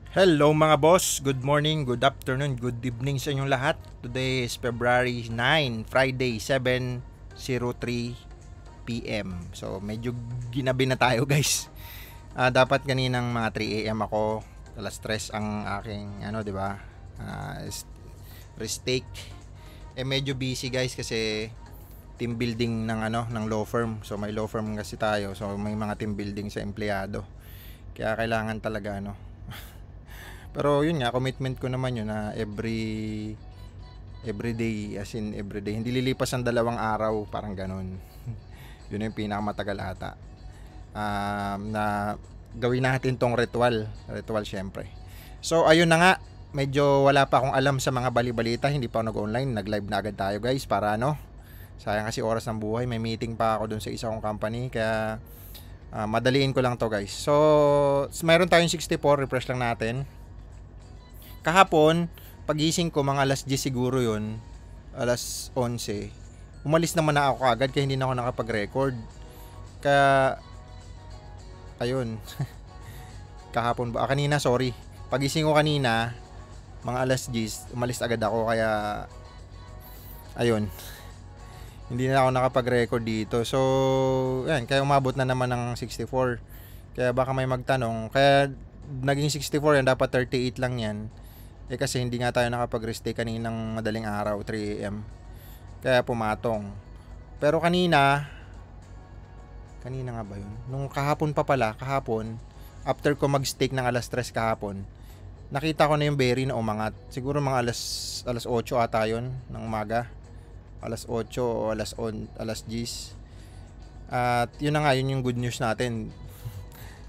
Hello mga boss, good morning, good afternoon, good evening sa inyong lahat. Today is February 9, Friday, 7:03 PM. So medyo ginabi na tayo guys. Dapat kaninang mga 3 AM ako, alas 3 ang aking di ba? Restake. Medyo busy guys kasi team building ng law firm. So may law firm kasi tayo. So may mga team building sa empleyado. Kaya kailangan talaga pero yun nga, commitment ko naman yun na every day, as in every day. Hindi lilipas ang 2 araw, parang ganun. Yun yung pinakamatagal ata. Na gawin natin tong ritual syempre. So ayun na nga, medyo wala pa akong alam sa mga bali-balita, hindi pa ako nag-online, nag-live na agad tayo guys para sayang kasi oras ng buhay, may meeting pa ako dun sa isa kong company, kaya madaliin ko lang to guys. So mayroon tayong 64, refresh lang natin. Kahapon, pagising ko mga alas 10 siguro yun, alas 11, umalis naman na ako agad kaya hindi na ako nakapag-record. Kaya, ayun, kanina, sorry. Pagising ko kanina, mga alas 10, umalis agad ako kaya, ayun, hindi na ako nakapag-record dito. So, yan, kaya umabot na naman ng 64. Kaya baka may magtanong, kaya naging 64 yan, dapat 38 lang yan. Kasi hindi nga tayo nakapag-restay kaninang madaling araw, 3 AM. Kaya pumatong. Pero kanina nga ba yun? Nung kahapon pa pala, after ko mag-stake ng alas 3 kahapon, nakita ko na yung berry na umangat. Siguro mga alas 8 ata yun ng umaga. Alas 8 o alas 10. At yun na nga, yun yung good news natin.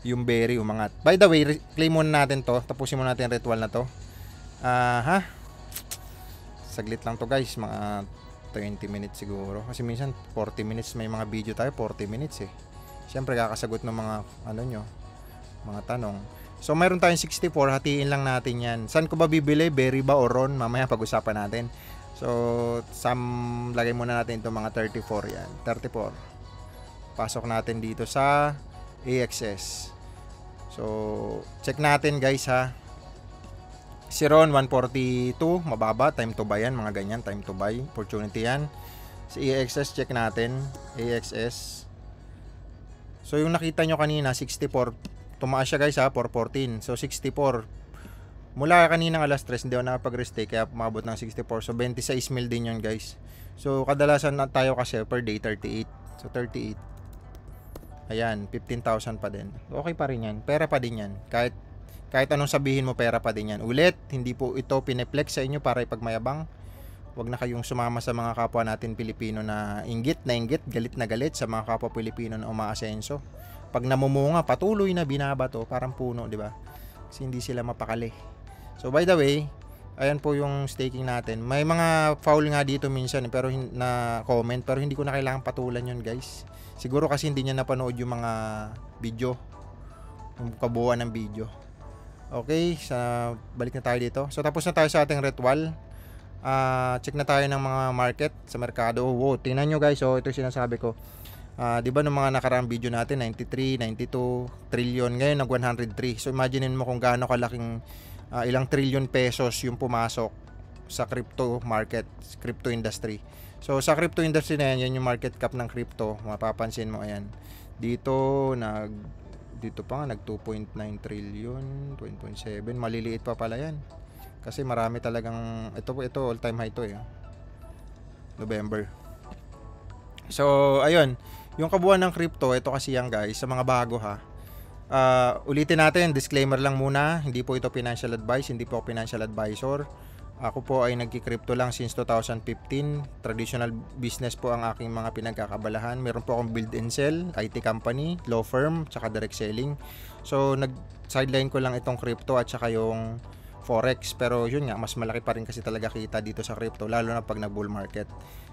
Yung berry umangat. By the way, claim muna natin to. Tapusin muna natin yung ritual na to. Saglit lang to guys, mga 20 minutes siguro. Kasi minsan 40 minutes may mga video tayo, 40 minutes eh. Siyempre kakasagot ng mga mga tanong. So mayroon tayong 64, hatiin lang natin yan. Saan ko ba bibili? Berry ba o Ron? Mamaya pag-usapan natin. So lagay muna natin itong mga 34 yan. 34. Pasok natin dito sa AXS. So check natin guys ha. Si Ron 142, mababa, time to buy yan, mga ganyan, time to buy, opportunity yan. Si AXS, check natin, AXS. So yung nakita nyo kanina, 64, tumaas siya guys ha, 414, so 64. Mula kaninang alas 3, hindi ako nakapag-restake, kaya pumabot ng 64, so 26 mil din yun guys. So kadalasan na tayo kasi per day, 38, so 38. Ayan, 15,000 pa din. Okay pa rin yan, pera pa din yan, kahit anong sabihin mo, pera pa din yan. Ulit, hindi po ito pineflex sa inyo para ipagmayabang. Huwag na kayong sumama sa mga kapwa natin Pilipino na inggit, galit na galit sa mga kapwa Pilipino na umaasenso. Pag namumunga, patuloy na binabato, parang puno, di ba? Kasi hindi sila mapakali. So by the way, ayan po yung staking natin. May mga foul nga dito minsan pero na comment, pero hindi ko na kailangan patulan yun guys. Siguro kasi hindi niya napanood yung mga video, yung kabuuan ng video. Okay, balik na tayo dito. So tapos na tayo sa ating ritual. Check na tayo ng mga market sa merkado. Wow, tingnan nyo guys, ito yung sinasabi ko. Di ba ng mga nakaraang video natin, 93, 92 trillion, ngayon nag 103. So imagine mo kung gaano kalaking ilang trillion pesos yung pumasok sa crypto market, crypto industry. So sa crypto industry na yan yung market cap ng crypto. Mapapansin mo, ayan. Dito pa nga nag 2.9 trillion, 2.7, maliliit pa pala yan. Kasi marami talagang ito all time high to eh. November. So ayun, yung kabuuan ng crypto, ito kasi yan guys, sa mga bago ha. Ulitin natin, disclaimer lang muna, hindi po ito financial advice, hindi po ako financial advisor. Ako po ay nagki-crypto lang since 2015. Traditional business po ang aking mga pinagkakabalahan. Meron po akong build and sell, IT company, law firm, tsaka direct selling. So nag-sideline ko lang itong crypto at tsaka yung forex. Pero yun nga, mas malaki pa rin kasi talaga kita dito sa crypto, lalo na pag nag-bull market.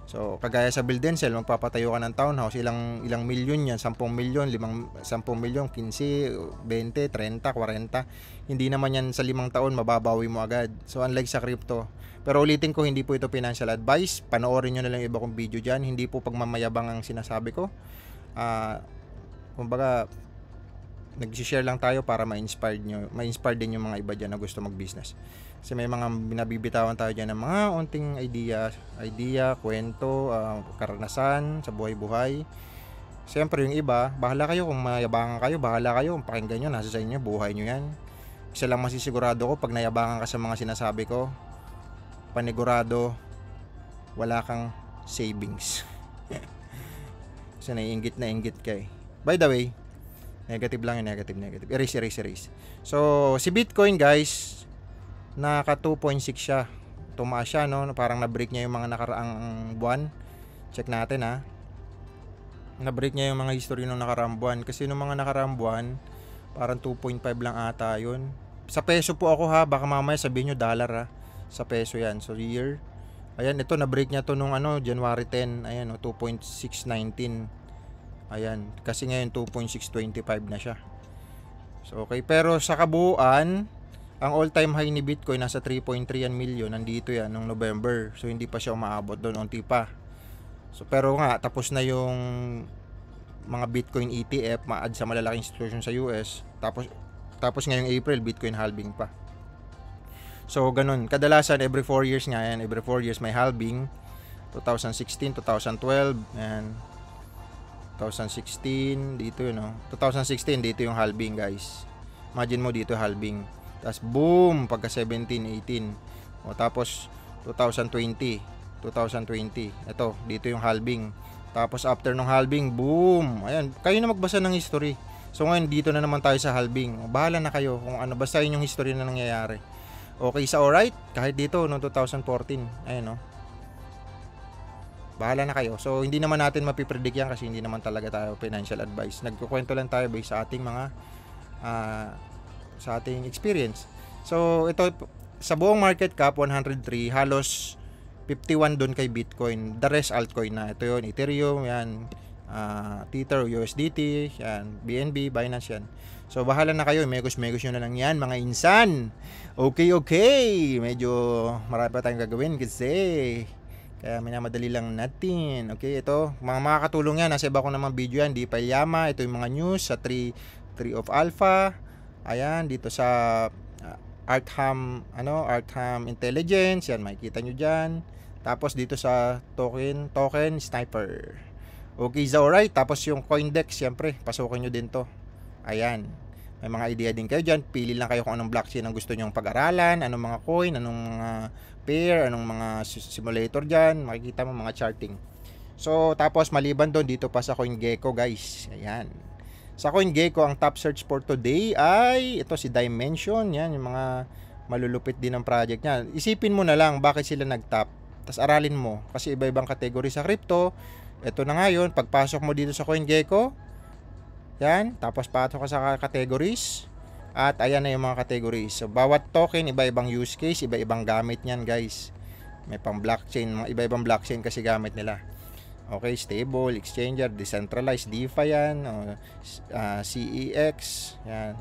So kagaya sa build and sell, magpapatayo ka ng townhouse, ilang milyon yan, 10 milyon, 10 milyon, 15, 20, 30, 40. Hindi naman yan sa 5 taon mababawi mo agad. So unlike sa crypto. Pero ulitin ko, hindi po ito financial advice. Panoorin nyo na lang iba kong video dyan. Hindi po pagmamayabang ang sinasabi ko. Kumbaga, nag-share lang tayo para ma-inspire din yung mga iba dyan na gusto mag-business. Kasi may mga binabibitawan tayo dyan ng mga unting idea, kwento, karanasan sa buhay-buhay. Siyempre yung iba, bahala kayo kung mayabangan kayo, bahala kayo kung pakinggan nyo, nasa sa inyo, buhay nyo yan. Isa lang masisigurado ko, pag nayabangan ka sa mga sinasabi ko, panigurado, wala kang savings. Kasi naiinggit na inggit ka eh. By the way, negative lang yung negative. Erase. So, si Bitcoin guys, naka 2.6 siya. Tumaas siya, no? Parang na-break niya yung mga nakaraang buwan. Check natin, ha. Na-break niya yung mga history ng nakaraang buwan. Kasi nung mga nakaraang buwan, parang 2.5 lang ata yun. Sa peso po ako, ha. Baka mamaya sabihin nyo dollar, ha. Sa peso yan. So, year. Ayan, ito, na-break niya to nung January 10. Ayan, 2.619. Ayan, kasi ngayon 2.625 na siya. So, okay. Pero sa kabuuan, ang all-time high ni Bitcoin nasa 3.3 million. Nandito yan, nung November. So, hindi pa siya umaabot doon. Unti pa. So, pero nga, tapos na yung mga Bitcoin ETF, ma-add sa malalaking institution sa US. Tapos ngayong April, Bitcoin halving pa. So, ganun. Kadalasan, every 4 years nga yan. Every 4 years may halving. 2016, 2012, and 2016, dito yun, no? 2016, dito yung halving, guys. Imagine mo dito halving. Tapos, boom, pagka 17, 18. O, tapos, 2020. Ito, dito yung halving. Tapos, after nung halving, boom. Ayan, kayo na magbasa ng history. So, ngayon, dito na naman tayo sa halving. Bahala na kayo kung ano, basta yun yung history na nangyayari. Okay sa alright? Kahit dito, noong 2014. Ayan, no? Bahala na kayo. So, hindi naman natin mapipredict yan kasi hindi naman talaga tayo financial advice. Nagkukwento lang tayo based sa ating mga sa ating experience. So, ito, sa buong market cap, 103, halos 51 doon kay Bitcoin. The rest, altcoin na. Ito yun, Ethereum, yan, Tether, USDT, yan, BNB, Binance, yan. So, bahala na kayo. Megos nyo na lang yan, mga insan. Okay. Medyo marami pa tayong gagawin kasi kaya minamadali lang natin. Okay, ito. Mga makakatulong yan. Nasa iba ko naman video yan. Di pa yama. Ito yung mga news sa 3 of Alpha. Ayan. Dito sa Arkham Intelligence. Yan. Makikita nyo dyan. Tapos dito sa token Sniper. Okay, is alright. Tapos yung Coindex. Siyempre, pasukin nyo din to. Ayan. May mga idea din kayo dyan. Pili lang kayo kung anong blockchain ang gusto nyong pag-aralan. Anong mga coin. Anong mga pair, anong mga simulator dyan, makikita mo mga charting. So, tapos maliban doon, dito pa sa CoinGecko, guys. Ayan. Sa CoinGecko, ang top search for today ay, ito si Dimension, yan, yung mga malulupit din ng project niya. Isipin mo na lang, bakit sila nag-top, tapos aralin mo, kasi iba-ibang category sa crypto. Ito na nga yun, pagpasok mo dito sa CoinGecko, yan, tapos pasok ka sa categories, at ayan na yung mga categories. So, bawat token, iba-ibang use case, iba-ibang gamit niyan, guys. May pang blockchain, mga iba-ibang blockchain kasi gamit nila. Okay, stable, exchanger, decentralized, DeFi yan, CEX, yan.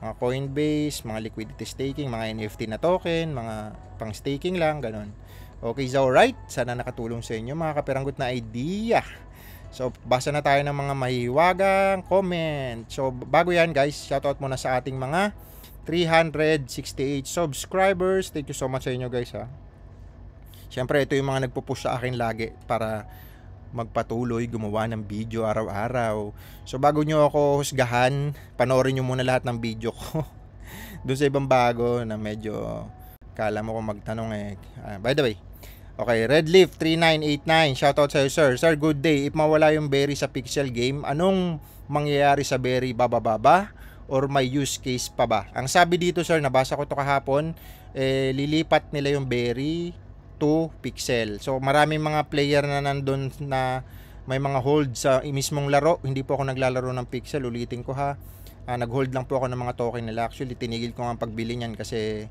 Mga Coinbase, mga liquidity staking, mga NFT na token, mga pang staking lang, ganun. Okay, so alright, sana nakatulong sa inyo mga kapiranggot na idea. So, basa na tayo ng mga mahiwagang comment. So, bago yan guys, shoutout muna sa ating mga 368 subscribers. Thank you so much sa inyo guys, ha. Siyempre, ito yung mga nagpo-push sa akin lagi para magpatuloy, gumawa ng video araw-araw. So, bago nyo ako husgahan, panoorin nyo muna lahat ng video ko. Doon sa ibang bago na medyo kala mo kung magtanong eh. By the way, okay, Redleaf 3989, shoutout sa'yo sir. Sir, good day. If mawala yung berry sa pixel game, anong mangyayari sa berry? Bababa? Or may use case pa ba? Ang sabi dito sir, nabasa ko to kahapon, lilipat nila yung berry to pixel. So maraming mga player na nandun na may mga hold sa mismong laro. Hindi po ako naglalaro ng pixel, ulitin ko ha. Nag-hold lang po ako ng mga token nila. Actually, tinigil ko nga pagbili niyan kasi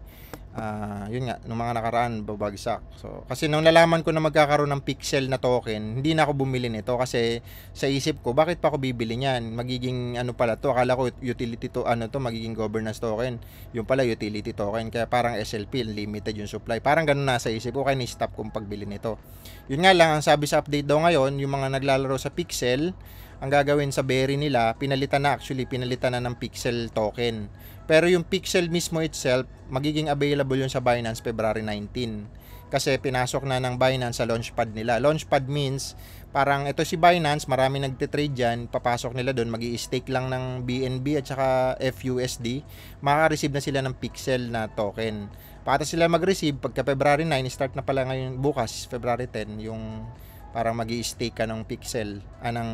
yun nga, nung mga nakaraan babagsak. So, kasi nung nalaman ko na magkakaroon ng pixel na token, hindi na ako bumili nito kasi sa isip ko, bakit pa ako bibili niyan? Magiging ano pala to, akala ko utility to, magiging governance token. Yung pala utility token, kaya parang SLP, limited yung supply. Parang ganun na sa isip ko, kaya ni-stop kong pagbili nito. Yun nga lang, ang sabi sa update daw ngayon, yung mga naglalaro sa pixel, ang gagawin sa Berry nila, pinalitan na ng Pixel token. Pero yung Pixel mismo itself, magiging available yun sa Binance February 19. Kasi pinasok na ng Binance sa launchpad nila. Launchpad means, parang ito si Binance, marami nagtitrade dyan, papasok nila doon, magi-stake lang ng BNB at saka FUSD, makaka-receive na sila ng Pixel na token. Pagkatapos sila mag-receive, pagka February 9, start na pala ngayon bukas, February 10, yung parang magi-stake ka ng Pixel, ng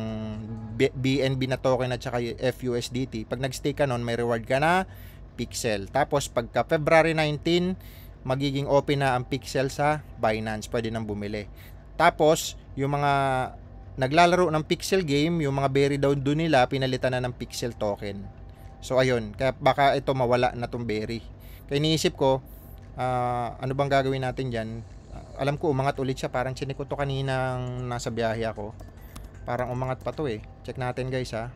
BNB na token at saka FUSDT. Pag nag-stake ka nun, may reward ka na Pixel. Tapos pagka February 19, magiging open na ang Pixel sa Binance, pwede nang bumili. Tapos, yung mga naglalaro ng Pixel game, yung mga Berry down doon nila, pinalitan na ng Pixel token. So, ayun, kaya baka ito mawala na tong Berry. Kaya iniisip ko, ano bang gagawin natin dyan? Alam ko, umangat ulit siya, parang chinik ko to kaninang nasa biyahe ako. Parang umangat pa to eh. Check natin guys ha.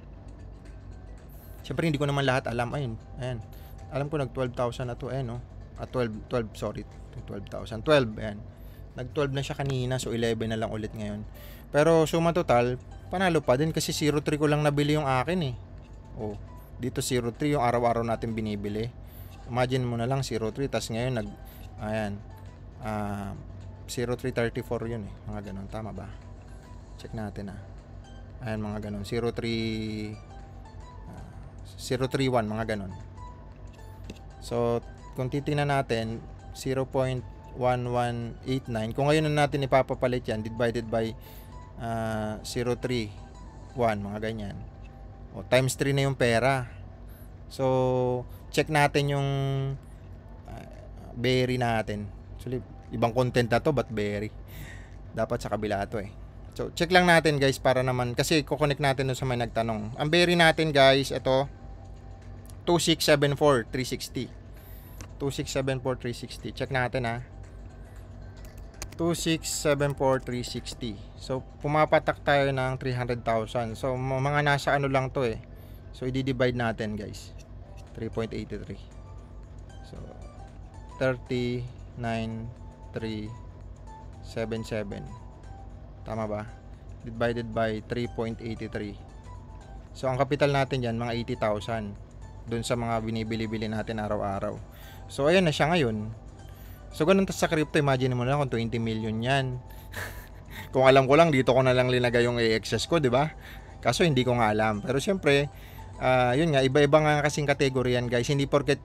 Siyempre, hindi ko naman lahat alam. Ayun, ayan. Alam ko nag 12,000 na to, ayan no. 12, sorry, 12,000. 12, ayan. Nag-12 na siya kanina, so 11 na lang ulit ngayon. Pero suma total, panalo pa din kasi 0.3 ko lang nabili yung akin eh. Oh, dito 0.3 yung araw-araw natin binibili. Imagine mo na lang 0.3, tas ngayon ayan, 0.334 yun eh. Mga ganun, tama ba? Check natin Ayan, mga ganun. 0.3, 0.31, mga ganun. So, kung titingnan natin 0.1189, kung ngayon na natin ipapapalit yan divided by 0.31, mga ganyan, o times 3 na yung pera. So check natin yung Berry natin. Actually ibang content na to, but Berry dapat sa kabila to eh. So check lang natin guys, para naman kasi kukonek natin dun sa may nagtanong. Ang Berry natin guys, ito 2674360. 2674360. Check natin 2674360. So pumapatak tayo ng 300,000. So mga nasa ano lang to eh. So i-divide natin guys. 3.83. So 39,377. Tama ba? Divided by 3.83. So ang capital natin diyan mga 80,000 doon sa mga binibili-bili natin araw-araw. So ayan na siya ngayon. So ganun sa crypto, imagine mo na kung 20 million yan. Kung alam ko lang, dito ko na lang linagay yung excess ko, di ba? Kaso hindi ko nga alam. Pero syempre, yun nga, iba-iba nga kasing category yan guys. Hindi porket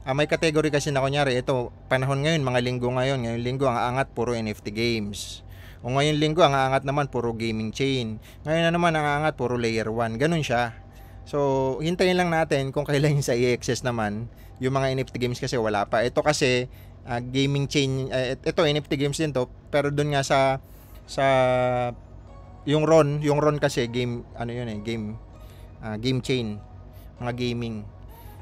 may category kasi na kunyari, ito, panahon ngayon, mga linggo ngayon. Ngayong linggo, ang aangat, puro NFT games. O ngayon linggo, ang aangat naman, puro gaming chain. Ngayon na naman, ang aangat, puro layer 1. Ganun siya. So, hintayin lang natin kung kailan yung sa i-access naman. Yung mga NFT games kasi wala pa. Ito kasi, gaming chain, ito NFT games din to, pero doon nga sa yung RON kasi game, ano yun eh, game chain, mga gaming.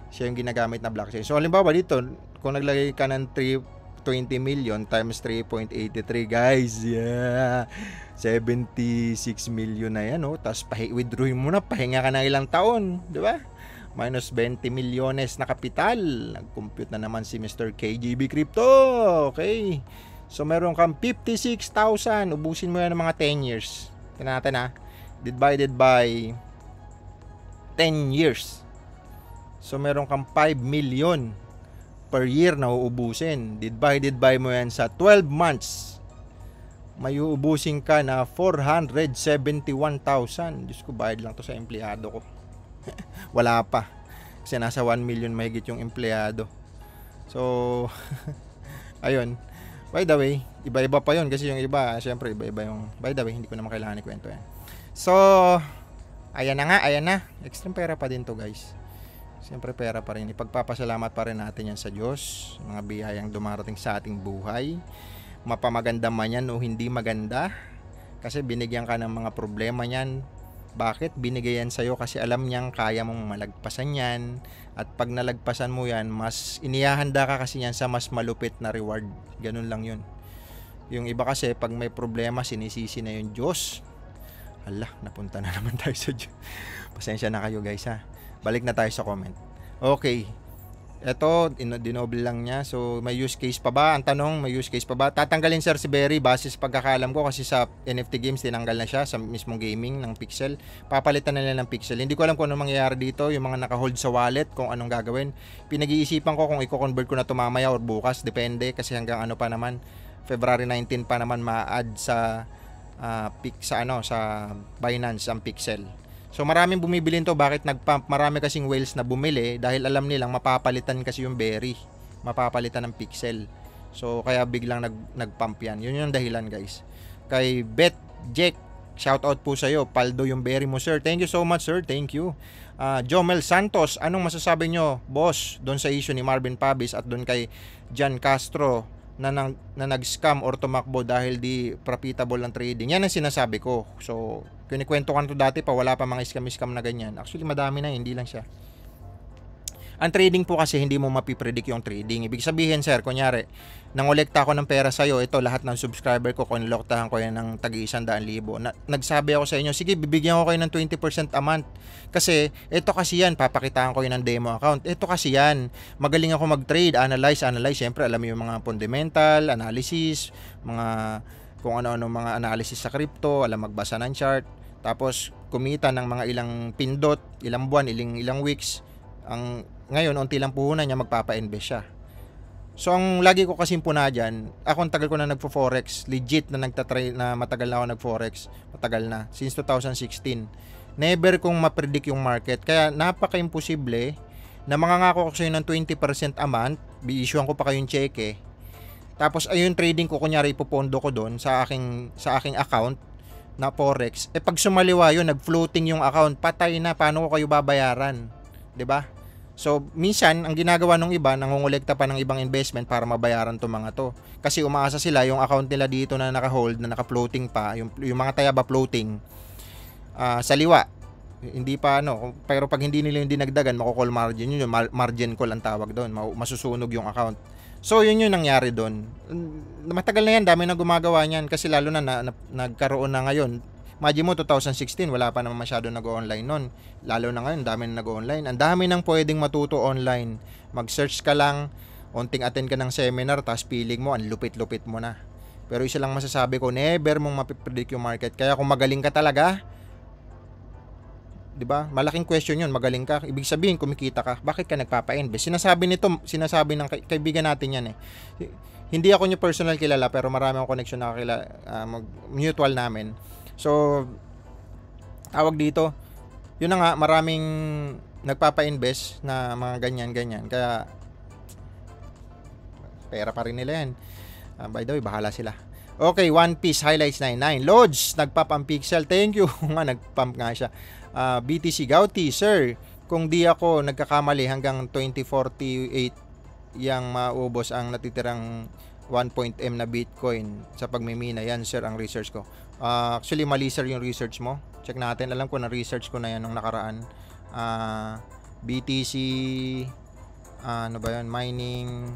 Siya yung ginagamit na blockchain. So, halimbawa dito, kung naglagay ka ng 20 million times 3.83 guys, yeah, 76 million na yan, oh. Tapos withdraw mo na, pahinga ka na ilang taon, di ba? Minus 20 milyones na kapital. Nag-compute na naman si Mr. KGB Crypto. Okay. So meron kang 56,000. Ubusin mo yan ng mga 10 years. Tingnan natin divided by 10 years. So meron kang 5 million per year na uubusin. Divided by mo yan sa 12 months. May uubusin ka na 471,000. Diyos ko, bayad lang to sa empleyado ko. Wala pa. Kasi nasa 1 million mahigit yung empleyado. So, ayun. By the way, iba-iba pa yun. Kasi yung iba, syempre, iba-iba yung... By the way, hindi ko naman kailangan ikwento yan. So, ayan na. Extreme pera pa din to guys. Siyempre pera pa rin. Ipagpapasalamat pa rin natin yan sa Diyos. Mga biyayang dumarating sa ating buhay. Mapamaganda man yan o hindi maganda. Kasi binigyan ka ng mga problema yan. Bakit? Binigay yan sa'yo kasi alam niyang kaya mong malagpasan yan. At pag nalagpasan mo yan, mas inihahanda ka kasi yan sa mas malupit na reward. Ganun lang yun. Yung iba kasi, pag may problema, sinisisi na yung Diyos. Hala, napunta na naman tayo sa Diyos. Pasensya na kayo guys ha. Balik na tayo sa comment. Okay. Ito, dinoble lang niya. So, may use case pa ba? Ang tanong, may use case pa ba? Tatanggalin sir si Berry base sa pagkakalam ko kasi sa NFT games tinanggal na siya sa mismong gaming ng Pixel. Papalitan na nila ng Pixel. Hindi ko alam kung ano mangyayari dito, yung mga naka-hold sa wallet, kung anong gagawin. Pinag-iisipan ko kung i-convert ko na to mamaya or bukas, depende kasi hanggang ano pa naman, February 19 pa naman ma-add sa sa Binance ang Pixel. So maraming bumibili nito, bakit nagpump? Marami kasing whales na bumili dahil alam nilang mapapalitan kasi yung Berry, mapapalitan ng Pixel. So kaya biglang nagpump yan. Yun yung dahilan guys. Kay Bet Jack, shout out po sa iyo. Paldo yung Berry mo sir. Thank you so much sir. Thank you. Jomel Santos, anong masasabi nyo boss doon sa issue ni Marvin Pabis at doon kay Jan Castro na nag-scam or tumakbo dahil di profitable ng trading? Yan ang sinasabi ko. So kinikwento ko na to dati pa, wala pa mga scam na ganyan. Actually madami na, hindi lang siya. Ang trading po kasi hindi mo mapipredict yung trading. Ibig sabihin sir, kunyari nangolekta ako ng pera sa'yo, ito lahat ng subscriber ko, kinolektahan ko yan ng tag-100,000. Nagsabi ako sa inyo, sige bibigyan ko kayo ng 20% a month. Kasi ito kasi yan, papakitaan ko yun ng demo account. Ito kasi yan, magaling ako mag-trade, analyze. Siyempre alam mo yung mga fundamental, analysis, mga kung ano-ano mga analysis sa crypto, alam magbasa ng chart, tapos kumita ng mga ilang pindot, ilang buwan, ilang weeks. Ngayon, unti lang puhunan niya, magpapa-invest siya. So, ang lagi ko kasing puna dyan, ako ang tagal ko na nagpo-forex, legit na nagtatry, na matagal na ako nag-forex, matagal na, since 2016. Never kong mapredict yung market, kaya napaka-imposible na mangangako ko sa'yo ng 20% a month, bi-issuean ko pa kayong cheque, tapos ayun trading ko, kunyari ipopondo ko doon sa aking account na forex, pag sumaliwa yun, nag-floating yung account, patay na, paano ko kayo babayaran? 'Di ba? So, minsan, ang ginagawa ng iba, nangongolekta pa ng ibang investment para mabayaran to mga to. Kasi umaasa sila, yung account nila dito na naka-hold, na naka-floating pa, yung mga tayaba floating, sa liwa. Hindi pa pero pag hindi nila yung dinagdagan, mako-call margin yun, margin call ang tawag doon, masusunog yung account. So, yun yung nangyari doon. Matagal na yan, dami na gumagawa niyan, kasi lalo na nagkaroon na ngayon. Imagine mo, 2016, wala pa naman masyado nag-online nun. Lalo na ngayon, dami na nag-online. Ang dami nang pwedeng matuto online. Mag-search ka lang, onting attend ka ng seminar, tapos feeling mo, ang lupit-lupit mo na. Pero isa lang masasabi ko, never mong mapipredict yung market. Kaya kung magaling ka talaga, di ba? Malaking question yun, magaling ka. Ibig sabihin, kumikita ka. Bakit ka nagpapa-invest? Sinasabi ng kaibigan natin yan eh. Hindi ako niyo personal kilala, pero marami akong connection na mutual namin. So, tawag dito, yun na nga, maraming nagpapa-invest na mga ganyan-ganyan. Kaya, pera pa rin nila yan. By the way, bahala sila. Okay, One Piece Highlights 99. Lodge, nagpump ang Pixel. Thank you. Nga, nagpump nga siya. BTC Gauti, sir, kung di ako nagkakamali hanggang 2048 yang maubos ang natitirang 1.m na Bitcoin sa pagmimina. Yan sir ang research ko. Actually mali sir yung research mo. Check natin. Alam ko na research ko na yan nung nakaraan. BTC ano ba yan? Mining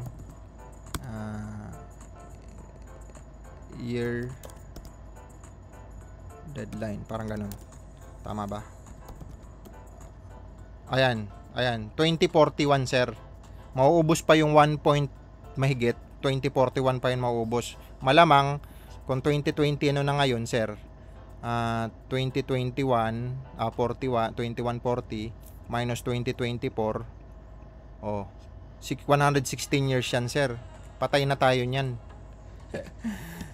year deadline. Parang ganun. Tama ba? Ayan. 2041 sir. Mauubos pa yung 1 point mahigit. 2041 pa yun mauubos. Malamang kung 2020 ano na ngayon sir, 2021 2140 minus 2024, 116 years yan sir. Patay na tayo niyan.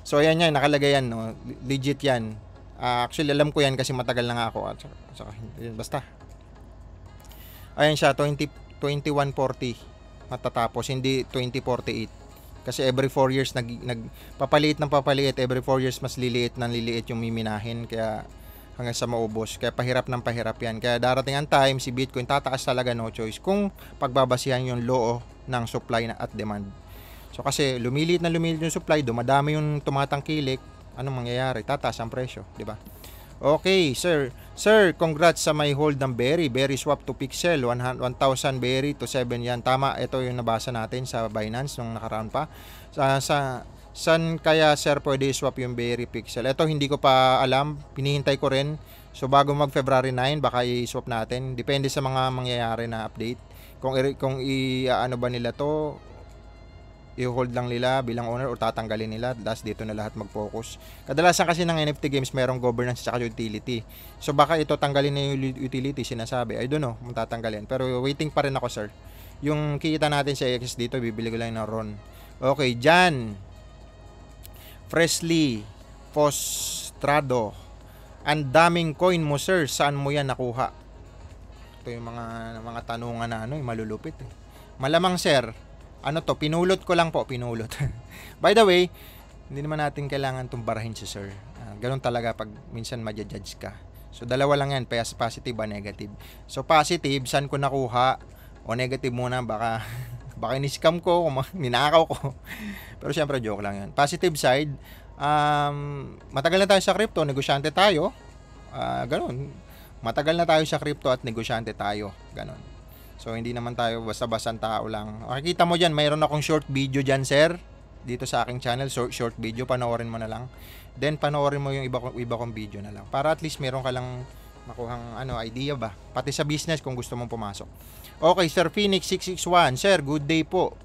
So ayan yan, nakalagay yan, no? Legit yan. Actually alam ko yan kasi matagal na nga ako at saka basta ayan siya, 2140 matatapos, hindi 2048. Kasi every 4 years nagpapaliit ng papaliit, every 4 years mas liliit yung miminahin, kaya hanggang sa maubos. Kaya pahirap ng pahirap yan. Kaya darating ang time, si Bitcoin tataas talaga, no choice, kung pagbabasihan yung law ng supply at demand. So kasi lumiliit yung supply, dumadami yung tumatangkilik, anong mangyayari? Tataas ang presyo, di ba? Okay, sir. Sir, congrats sa may hold ng Berry swap to Pixel, 1,000 Berry to 7 yan. Tama, ito yung nabasa natin sa Binance nung nakaraan pa. Saan kaya sir pwede swap yung Berry Pixel? Ito hindi ko pa alam, pinihintay ko rin. So bago mag February 9, baka i-swap natin. Depende sa mga mangyayari na update. kung ano ba nila to, i-hold lang nila bilang owner o tatanggalin nila, last dito na lahat mag-focus. Kadalasan kasi ng NFT games merong governance at utility. So baka ito tanggalin na yung utility, sinasabi. I don't know kung tatanggalin. Pero waiting pa rin ako, sir. Yung kita natin sa AXS dito, bibili ko lang ng RON. Okay, Jan Fresley Postrado. Ang daming coin mo, sir. Saan mo yan nakuha? Ito yung mga tanungan na malulupit eh. Malamang, sir, ano to, pinulot ko lang po, pinulot. By the way, hindi naman natin kailangan tumbarahin si sir. Ganun talaga pag minsan ma-judge ka. So, dalawa lang yan, positive o negative. So, positive, saan ko nakuha? O negative muna, baka in-scam ko, ninakaw ko. Pero syempre, joke lang yan. Positive side, matagal na tayo sa crypto, negosyante tayo. Ganun. Matagal na tayo sa crypto at negosyante tayo. Ganun. So, hindi naman tayo basta-bastang tao lang. Makikita mo dyan, mayroon akong short video dyan, sir. Dito sa aking channel, short video, panoorin mo na lang. Then, panoorin mo yung iba kong video na lang. Para at least meron ka lang makuhang idea ba. Pati sa business kung gusto mong pumasok. Okay, Sir Phoenix 661. Sir, good day po.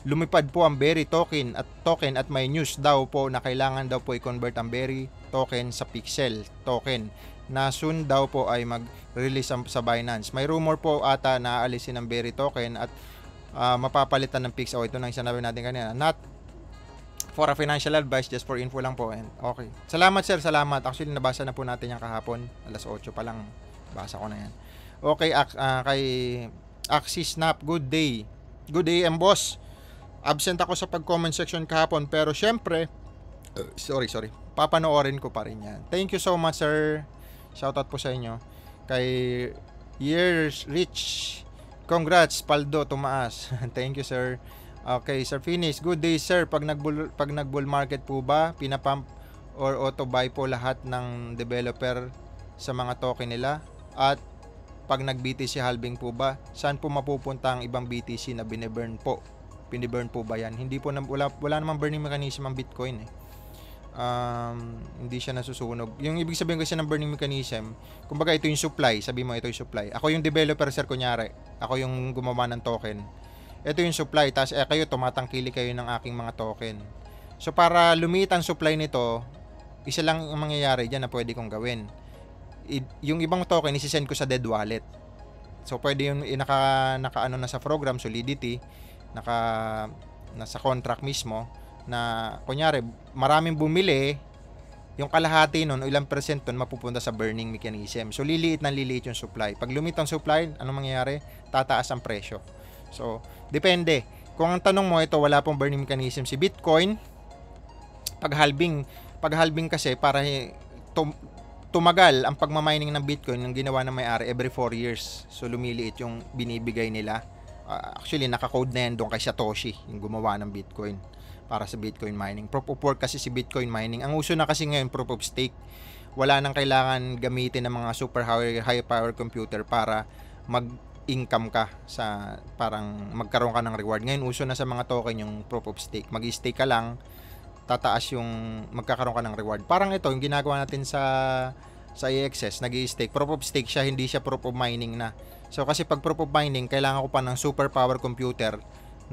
Lumipad po ang Berry token at may news daw po na kailangan daw po i-convert ang Berry token sa Pixel token na soon daw po ay mag-release sa Binance. May rumor po ata na aalisin ang Berry token at mapapalitan ng Pix. Ito na yung sinabi natin kanina. Not for a financial advice, just for info lang po. And okay. Salamat, sir. Salamat. Actually, nabasa na po natin yung kahapon. Alas 8 pa lang. Basa ko na yan. Okay, kay Axis Snap, good day. Good day, boss. Absent ako sa pag-comment section kahapon, pero syempre, sorry. Papanoorin ko pa rin yan. Thank you so much, sir. Shoutout po sa inyo. Kay Years Rich. Congrats, Paldo, tumaas. Thank you, sir. Okay, Sir Finish. Good day, sir. Pag nag-bull market po ba, pinapump or auto buy po lahat ng developer sa mga token nila? At pag nag-BTC halving po ba, saan po mapupunta ang ibang BTC na biniburn po? Biniburn po ba yan? Hindi po, wala namang burning mechanism ang Bitcoin eh. Hindi siya nasusunog. Yung ibig sabihin kasi ng burning mechanism, kumbaga ito yung supply, sabi mo ito yung supply. Ako yung developer, sir, kunyari. Ako yung gumawa ng token. Ito yung supply, tapos kayo tumatangkili kayo ng aking mga token. So para lumit ang supply nito, isa lang ang mangyayari diyan na pwede kong gawin. Yung ibang token isi-send ko sa dead wallet. So pwede yung naka na sa program Solidity, nasa contract mismo na kunyari maraming bumili, yung kalahati nun o ilang percent nun mapupunta sa burning mechanism. So liliit yung supply. Pag lumit ang supply, anong mangyayari? Tataas ang presyo. So depende. Kung ang tanong mo ito wala pong burning mechanism si Bitcoin, pag halving kasi para tumagal ang pagmamining ng Bitcoin yung ginawa ng may-ari every 4 years. So lumiliit yung binibigay nila. Actually naka-code na yan doon kay Satoshi yung gumawa ng Bitcoin para sa Bitcoin mining. Proof of work kasi si Bitcoin mining. Ang uso na kasi ngayon proof of stake. Wala nang kailangan gamitin ng mga super high power computer para mag-income ka sa parang magkaroon ka ng reward. Ngayon uso na sa mga token yung proof of stake. Mag-stake ka lang, tataas yung magkakaroon ka ng reward. Parang ito yung ginagawa natin sa AXS, nag-i-stake. Proof of stake siya, hindi siya proof of mining na. So kasi pag proof of mining, kailangan ko pa ng super power computer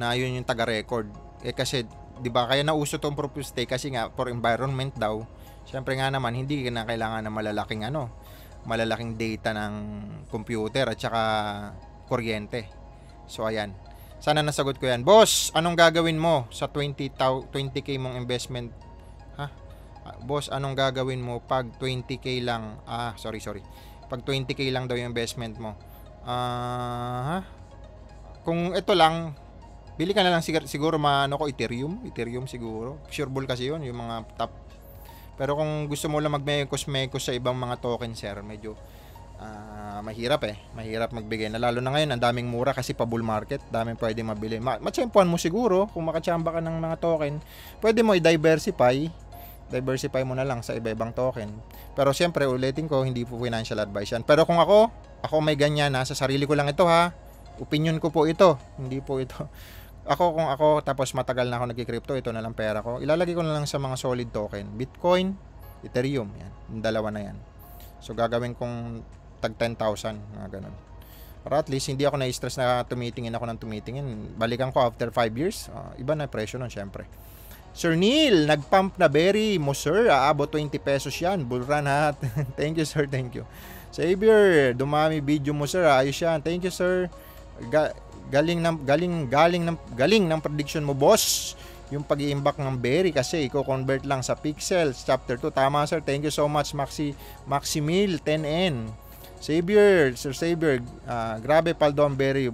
na yun yung taga-record. Kasi 'di ba kaya nauso tong proof of stake kasi nga for environment daw. Syempre nga naman hindi na kailangan ng malalaking data ng computer at saka kuryente. So ayan. Sana nasagot ko 'yan. Boss, anong gagawin mo sa 20k mong investment? Ha? Boss, anong gagawin mo pag 20k lang? Sorry. Pag 20k lang daw yung investment mo. Kung ito lang, bili ka na lang siguro Ethereum siguro. Sureball kasi yun, yung mga top. Pero kung gusto mo lang magmekos sa ibang mga token, sir, medyo mahirap Mahirap magbigay na lalo na ngayon, ang daming mura kasi pa bull market, daming pwede mabili. Matsempuan mo siguro kung makachamba ka ng mga token. Pwede mo i-diversify mo na lang sa iba-ibang token. Pero siyempre, ulitin ko, hindi po financial advice yan. Pero kung ako may ganyan sa sarili ko lang ito ha. Opinion ko po ito, hindi po ito. Kung ako tapos matagal na ako nagki-crypto, ito na lang pera ko. Ilalagay ko na lang sa mga solid token, Bitcoin, Ethereum, yan. Yung dalawa na yan. So gagawin kong tag 10,000, mga ganun. Para at least hindi ako na-stress na tumitingin ako ng tumitingin. Balikan ko after 5 years. Iba na presyo nun, syempre. Sir Neil, nagpump na berry mo, sir. Aabot 20 pesos yan. Bull run, ha? Thank you, sir. Thank you. Xavier, dumami video mo, sir. Ayos yan. Thank you, sir. Galing ng prediction mo, boss. Yung pag-iimbak ng berry kasi i-convert lang sa pixels. Chapter 2. Tama, sir. Thank you so much, Maximil 10N. Xavier, Sir Xavier, grabe paldo ang berry.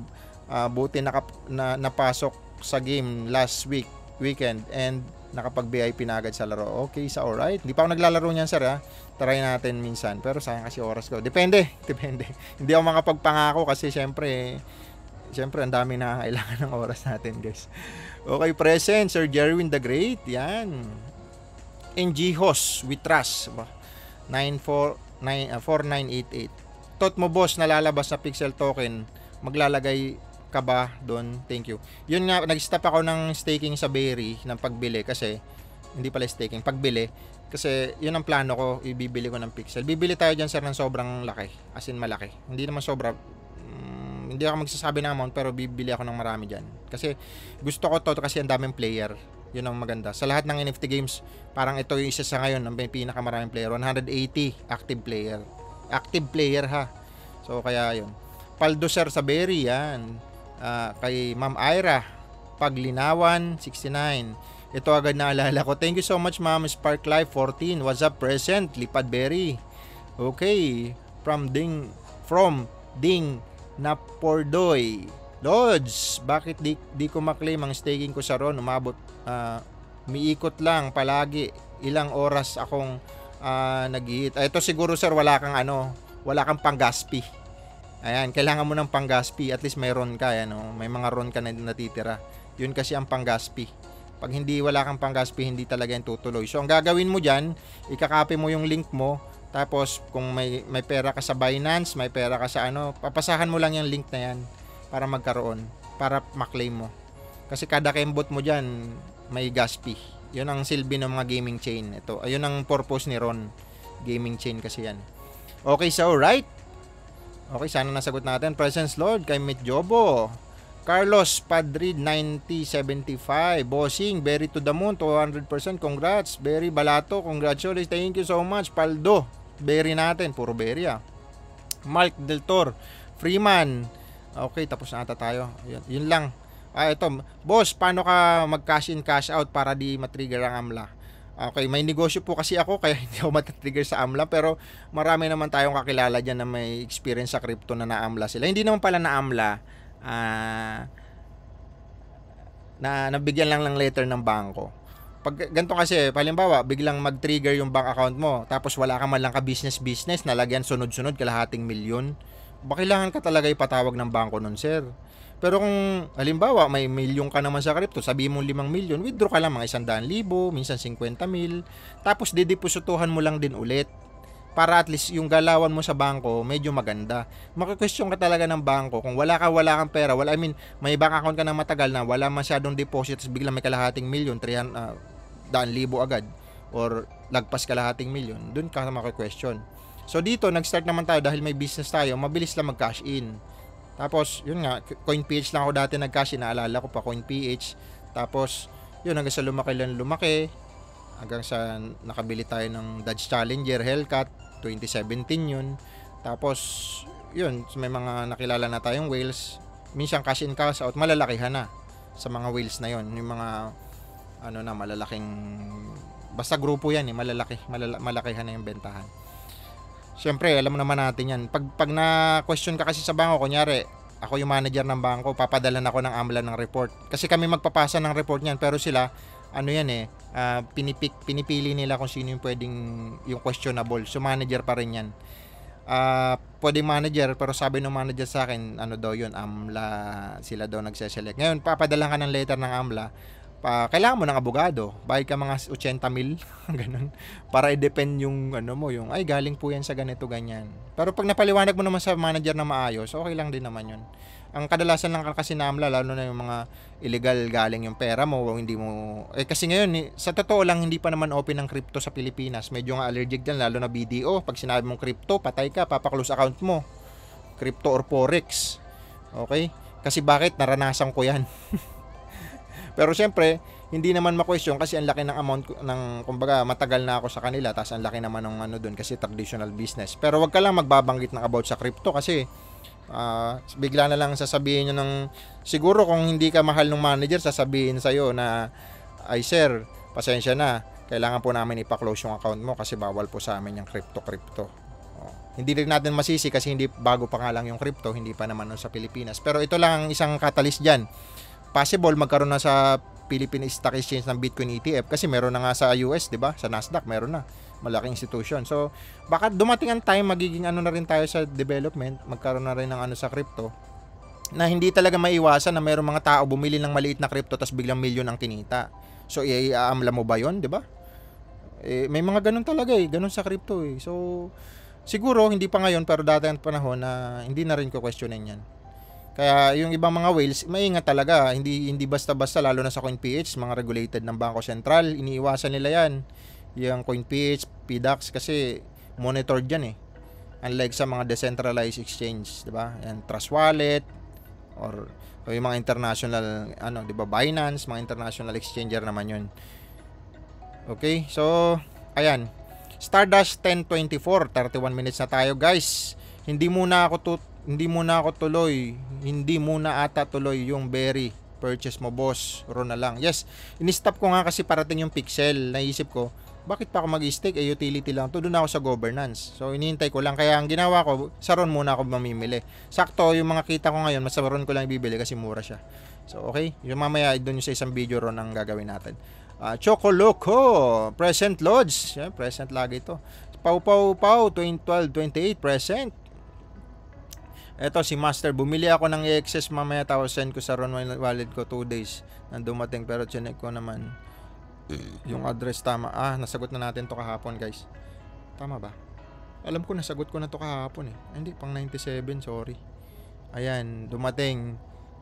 Buti napasok sa game last weekend and nakapag-VIP na agad sa laro. Okay, sa alright. Hindi pa ako naglalaro niyan, sir, ha. Try natin minsan. Pero sayang kasi oras ko. Depende. Hindi ako makapagpangako kasi syempre ang dami na kailangan ng oras natin, guys. Okay, present, Sir Jerwin the Great. Yan. NG Host, we trust. 4988. Tot mo, boss, nalalabas na pixel token, maglalagay ka ba doon? Thank you. Yun nga, nag-stop ako ng staking sa Berry ng pagbili kasi, hindi pala staking, pagbili. Kasi yun ang plano ko, ibibili ko ng pixel. Bibili tayo dyan, sir, ng sobrang laki. As in malaki. Hindi naman sobra, hindi ako magsasabi ng amount, pero bibili ako ng marami dyan. Kasi gusto ko to kasi ang daming player. Yun ang maganda. Sa lahat ng NFT games, parang ito yung isa sa ngayon, ang pinakamaraming player. 180 active player. Active player, ha. So kaya yun. Paldo, sir, sa Berry, yan. Kay Ma'am Ira Paglinawan 69. Ito agad naalala ko. Thank you so much, Ma'am Spark Life 14. What's up, present? Lipad Berry. Okay. From Ding Napordoy. Lods, bakit di ko maklaim ang staking ko sa RON? Umabot, miikot lang palagi. Ilang oras akong nag-hit. Ito siguro, sir, wala kang panggaspi. Ayan, kailangan mo ng panggaspi. At least may RON ka, ayan, may mga RON ka na natitira. Yun kasi ang panggaspi. Pag wala kang panggaspi, hindi talaga yung tutuloy. So, ang gagawin mo dyan, ikakopy mo yung link mo. Tapos, kung may pera ka sa Binance, may pera ka sa papasahan mo lang yung link na yan para magkaroon, para maklaim mo. Kasi kada kembot mo dyan, may gaspi. Yun ang silbi ng mga gaming chain. Ito, ayun ang purpose ni Ron. Gaming chain kasi yan. Okay, so right. Okay, sana nasagot natin. Presence Lord, kay Mit Jobo. Carlos Padrid 9075. Bossing, Berry to the moon, 200%. Congrats. Berry Balato, congratulations. Thank you so much. Paldo, Berry natin. Puro Berry, ah. Mark Del Tor. Freeman. Okay, tapos na ata tayo. Yun lang. Ito, boss, paano ka mag-cash in, cash out para di matrigger ang AMLA? Okay, may negosyo po kasi ako kaya hindi ako matrigger sa AMLA, pero marami naman tayong kakilala dyan na may experience sa crypto na na-AMLA sila. Hindi naman pala na-AMLA, na nabigyan lang ng letter ng bangko. Pag ganito kasi, halimbawa, biglang mag-trigger yung bank account mo, tapos wala ka man lang ka business, nalagyan sunod-sunod kalahating milyon, kailangan ka talaga ipatawag ng bangko nun, sir. Pero kung halimbawa may milyon ka naman sa crypto, sabihin mo 5 milyon, withdraw ka lang mga 100,000, minsan 50,000, tapos dideposituhan mo lang din ulit para at least yung galawan mo sa bangko medyo maganda. Maki-question ka talaga ng bangko kung wala kang pera, may bank account ka na matagal na wala masyadong deposit, biglang may kalahating milyon, 100,000 agad or lagpas kalahating milyon, dun ka maki-question. So dito nag-start naman tayo dahil may business tayo, mabilis lang mag-cash in. Tapos, yun nga, CoinPH lang ako dati nag-cash in, naalala ko pa CoinPH. Tapos, yun, hanggang sa lumaki, hanggang sa nakabili tayo ng Dodge Challenger, Hellcat, 2017 yun. Tapos, yun, may mga nakilala na tayong whales. Minsan cash in, cash out, malalakihan na sa mga whales na yun. Yung mga, malalaking, basta grupo yan, malakihan na yung bentahan. Siyempre, alam mo naman natin yan. Pag na-question ka kasi sa bangko, kunyari, ako yung manager ng bangko, papadalan ako ng AMLA ng report. Kasi kami magpapasa ng report niyan, pero sila, pinipili nila kung sino yung pwedeng, yung questionable. So, manager pa rin yan. Pwedeng manager, pero sabi ng manager sa akin, yun, AMLA, sila daw nagseselect. Ngayon, papadalan ka ng letter ng AMLA, kailangan mo ng abogado, bayad ka mga 80,000 ganun, para i-depend yung yung galing po yan sa ganito ganyan. Pero pag napaliwanag mo naman sa manager na maayos, okay lang din naman yun. Ang kadalasan lang kasi na AMLA, lalo na yung mga illegal galing yung pera mo, hindi mo kasi ngayon sa totoo lang hindi pa naman open ang crypto sa Pilipinas. Medyo nga allergic din, lalo na BDO. Pag sinabi mong crypto, patay ka, papaklose account mo. crypto or forex. Okay? Kasi bakit? Naranasan ko yan. Pero syempre, hindi naman ma-question kasi ang laki ng amount ng, kumbaga, matagal na ako sa kanila, tapos ang laki naman ng ano doon kasi traditional business. Pero wag ka lang magbabanggit ng about sa crypto kasi bigla na lang sasabihin nyo ng, siguro kung hindi ka mahal ng manager, sasabihin sa'yo na, ay sir, pasensya na, kailangan po namin ipa-close yung account mo kasi bawal po sa amin yung crypto. Hindi rin natin masisi kasi hindi, bago pa nga lang yung crypto, hindi pa naman sa Pilipinas. Pero ito lang ang isang catalyst dyan. Possible magkaroon na sa Philippine Stock Exchange ng Bitcoin ETF kasi meron na nga sa US, 'di ba? Sa Nasdaq meron na, malaking institution. So, baka dumating ang time magiging ano na rin tayo sa development, magkaroon na rin ng ano sa crypto na hindi talaga maiwasan na mayroong mga tao bumili ng maliit na crypto tapos biglang milyon ang kinita. So, iaamla mo ba 'yon, 'di ba? May mga ganun talaga ganun sa crypto So, siguro hindi pa ngayon pero dati ang panahon na hindi na rin ko questionin 'yan. Kaya yung ibang mga whales, maingat talaga. Hindi basta-basta, lalo na sa CoinPH, mga regulated ng Bangko Sentral, iniiwasan nila yan. Yung CoinPH, PDAX, kasi monitored yan Unlike sa mga decentralized exchange, di ba? Yan, Trust Wallet, or yung mga international, di ba, Binance, mga international exchanger naman yun. Okay, so, ayan. Stardust 10:24, 31 minutes na tayo, guys. Hindi muna ata tuloy yung berry purchase mo, boss. Ron na lang. Yes, in-stop ko nga kasi parating yung pixel. Naisip ko, bakit pa ako mag-stake? Utility lang to. Doon ako sa governance. So, inihintay ko lang. Kaya ang ginawa ko, sa Ron muna ako mamimili. Sakto, yung mga kita ko ngayon, mas sa Ron ko lang ibibili kasi mura siya. So, okay. Yung mamaya, doon yung sa isang video Ron ang gagawin natin. Choco Loco, present Lodge. Yeah, present lagi ito. Pau 1228 present. Eto si Master, bumili ako ng excess mamaya, tapos send ko sa Ron wallet ko 2 days nang dumating, pero chinek ko naman yung address tama. Nasagot na natin to kahapon, guys. Tama ba? Alam ko nasagot ko na to kahapon Hindi, pang 97, sorry. Ayan, dumating.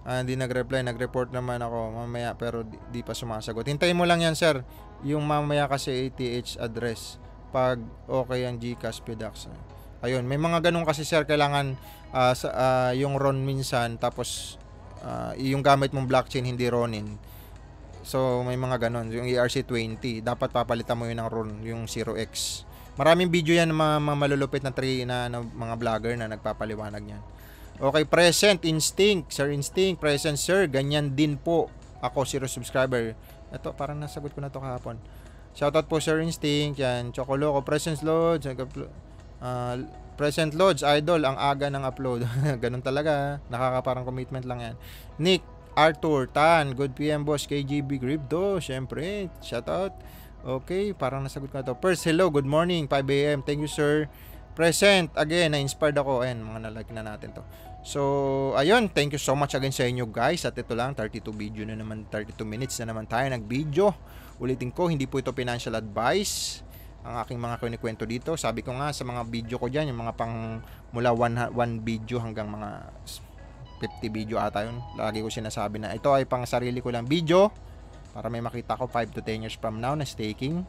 Hindi nag-reply, nag-report naman ako mamaya pero di pa sumasagot. Hintayin mo lang yan, sir. Yung mamaya kasi ATH address. Pag okay ang GCash, PDAX. Ayun, may mga ganun kasi, sir, kailangan yung Ron minsan, tapos yung gamit mong blockchain hindi Ronin. So may mga ganun, yung ERC20 dapat papalitan mo yun ng Ron, yung 0x. Maraming video yan mga malulupit na mga vlogger na nagpapaliwanag niyan. Okay, present Instinct, Sir Instinct, present sir, ganyan din po ako, 0 subscriber. Ito, parang nasagot ko na to kahapon. Shoutout po Sir Instinct, yan, Chocoloco, present Lodge, present Lodge, idol, ang aga ng upload. Ganun talaga, nakakaparang commitment lang yan. Nick, Arthur, Tan, good PM boss, KGB Crypto, syempre, shoutout. Okay, parang nasagot ko na to. First, hello, good morning, 5 AM, thank you sir. Present, again, na-inspired ako. Ayan, mga nalike na natin to. So, ayun, thank you so much again sa inyo guys. At ito lang, 32 video na naman, 32 minutes na naman tayo nag-video. Ulitin ko, hindi po ito financial advice ang aking mga kinikwento dito. Sabi ko nga sa mga video ko dyan, yung mga pang mula 1 video hanggang mga 50 video ata yun. Lagi ko sinasabi na ito ay pang sarili ko lang video para may makita ko 5 to 10 years from now na staking.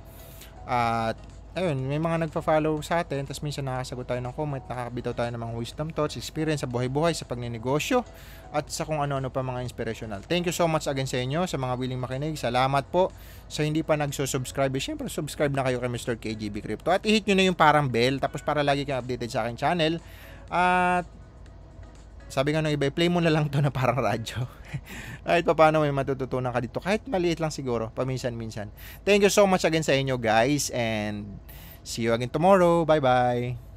At ayun, may mga nagpa-follow sa atin, tapos minsan nakasagot tayo ng comment, nakakabitaw tayo ng mga wisdom thoughts, experience sa buhay-buhay, sa pagnenegosyo, at sa kung ano-ano pa mga inspirational. Thank you so much again sa inyo, sa mga willing makinig. Salamat po sa hindi pa nagsusubscribe. Siyempre, subscribe na kayo kay Mr. KGB Crypto. At i-hit nyo na yung parang bell, tapos para lagi kayo updated sa aking channel. At sabi nga nung iba, play mo na lang to na parang radyo. Kahit pa paano may matututunan ka dito. Kahit maliit lang siguro, paminsan-minsan. Thank you so much again sa inyo guys. And see you again tomorrow. Bye-bye.